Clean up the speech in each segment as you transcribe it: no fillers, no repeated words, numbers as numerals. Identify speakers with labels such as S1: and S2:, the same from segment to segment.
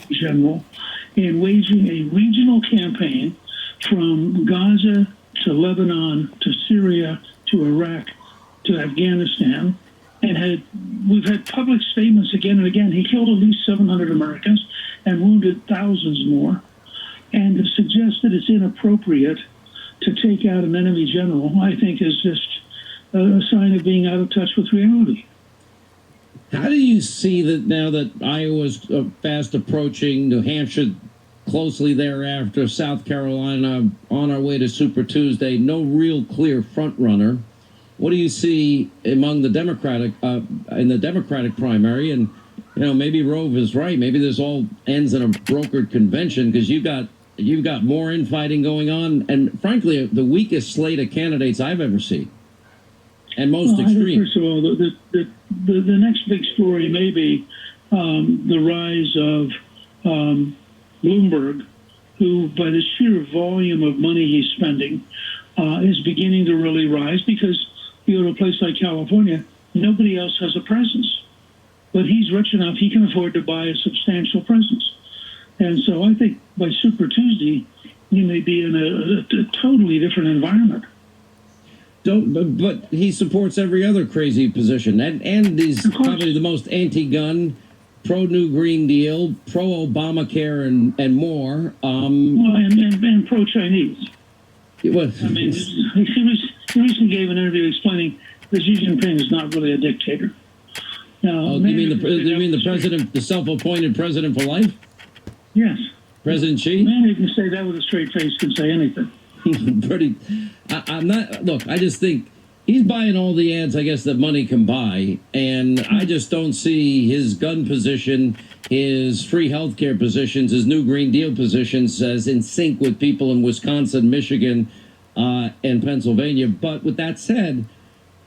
S1: general in waging a regional campaign from Gaza to Lebanon to Syria to Iraq to Afghanistan. And we've had public statements again and again. He killed at least 700 Americans and wounded thousands more. And to suggest that it's inappropriate to take out an enemy general, I think, is just a sign of being out of touch with reality.
S2: How do you see that now that Iowa's fast approaching, New Hampshire closely thereafter, South Carolina on our way to Super Tuesday, no real clear front runner? What do you see among the Democratic in the Democratic primary? And maybe Rove is right. Maybe this all ends in a brokered convention because you've got more infighting going on, and frankly, the weakest slate of candidates I've ever seen, and most extreme.
S1: First of all, the next big story may be the rise of Bloomberg, who, by the sheer volume of money he's spending, is beginning to really rise because you go to a place like California, nobody else has a presence. But he's rich enough, he can afford to buy a substantial presence. And so I think by Super Tuesday, you may be in a totally different environment.
S2: But he supports every other crazy position. And he's probably the most anti-gun, pro-New Green Deal, pro-Obamacare, and more.
S1: And pro-Chinese.
S2: I mean,
S1: he recently gave an interview explaining that Xi Jinping is not really a dictator. Now,
S2: you mean the president, the self-appointed president for life?
S1: Yes.
S2: President Xi?
S1: A man who can say that with a straight face can say anything.
S2: I'm not. Look, I just think he's buying all the ads, I guess, that money can buy, and I just don't see his gun position, his free health care positions, his New Green Deal positions as in sync with people in Wisconsin, Michigan, and Pennsylvania. But with that said,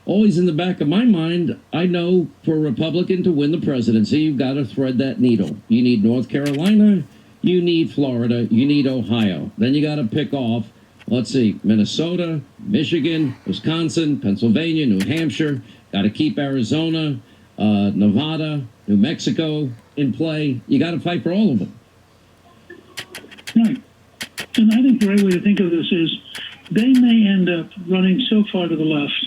S2: always in the back of my mind, I know for a Republican to win the presidency, you've got to thread that needle. You need North Carolina, you need Florida, you need Ohio. Then you got to pick off, let's see, Minnesota, Michigan, Wisconsin, Pennsylvania, New Hampshire. Got to keep Arizona, Nevada, New Mexico in play. You got to fight for all of them.
S1: Right. And I think the right way to think of this is they may end up running so far to the left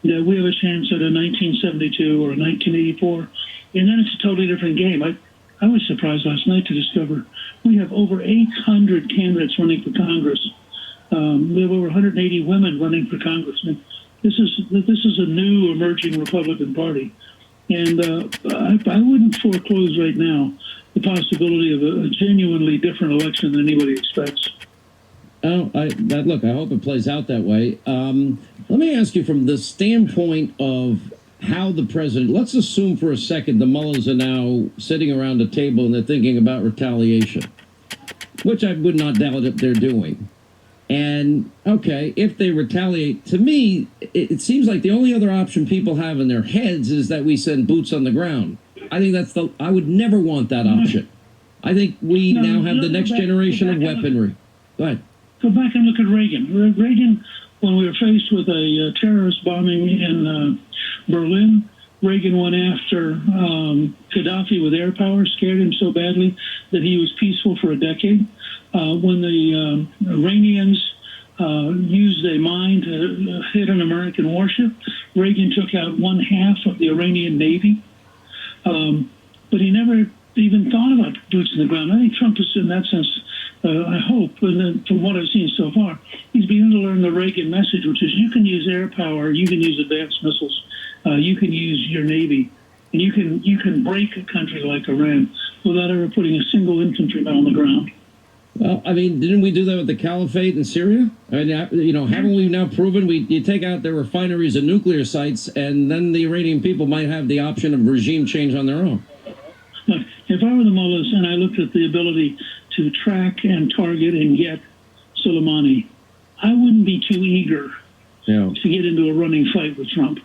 S1: that we have a chance at a 1972 or a 1984, and then it's a totally different game. I was surprised last night to discover we have over 800 candidates running for Congress. We have over 180 women running for Congress. I mean, this is a new emerging Republican Party, and I wouldn't foreclose right now the possibility of a genuinely different election than anybody expects.
S2: Oh, look, I hope it plays out that way. Let me ask you from the standpoint of how the president, let's assume for a second the mullahs are now sitting around a table and they're thinking about retaliation, which I would not doubt that they're doing. And, okay, if they retaliate, to me, it seems like the only other option people have in their heads is that we send boots on the ground. I think I would never want that option. I think we now have the next generation of weaponry. Go ahead.
S1: Go back and look at Reagan. Reagan, when we were faced with a terrorist bombing in Berlin, Reagan went after Gaddafi with air power, scared him so badly that he was peaceful for a decade. When the Iranians used a mine to hit an American warship, Reagan took out one half of the Iranian Navy. But he never even thought about boots on the ground. I think Trump is, in that sense, I hope, and then from what I've seen so far, he's beginning to learn the Reagan message, which is you can use air power, you can use advanced missiles, you can use your Navy, and you can break a country like Iran without ever putting a single infantryman on the ground.
S2: Well, I mean, didn't we do that with the caliphate in Syria? I mean, haven't we now proven you take out their refineries and nuclear sites, and then the Iranian people might have the option of regime change on their own?
S1: Look, if I were the mullahs and I looked at the ability to track and target and get Soleimani, I wouldn't be too eager to get into a running fight with Trump.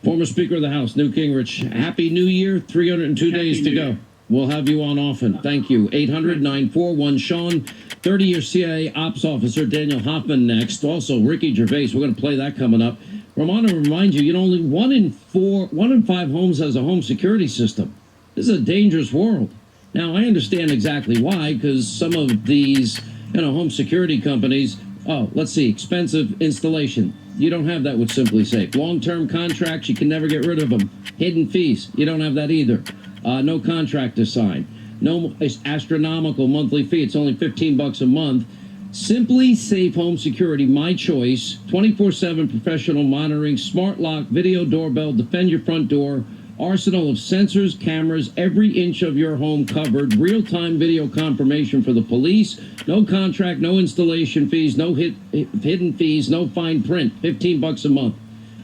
S2: Former Speaker of the House, Newt Gingrich, Happy New Year, 302 days to go. We'll have you on often. Thank you. 800-941-SEAN. 30-year CIA ops officer Daniel Hoffman next. Also, Ricky Gervais. We're going to play that coming up. I want to remind you, only 1 in 5 homes has a home security system. This is a dangerous world. Now, I understand exactly why, because some of these, home security companies, let's see, expensive installation. You don't have that with Simply Safe. Long-term contracts, you can never get rid of them. Hidden fees, you don't have that either. No contract to sign. No astronomical monthly fee. It's only $15 a month. Simply Safe Home Security, my choice. 24/7 professional monitoring, smart lock, video doorbell, defend your front door, arsenal of sensors, cameras, every inch of your home covered, real-time video confirmation for the police, no contract, no installation fees, no hidden fees, no fine print, $15 a month.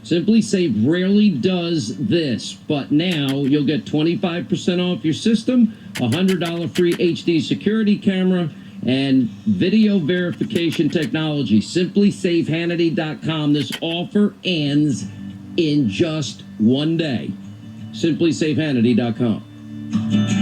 S2: Simply Safe rarely does this, but now you'll get 25% off your system, $100 free HD security camera, and video verification technology. SimplySafeHannity.com. This offer ends in just one day. SimplySafeHannity.com.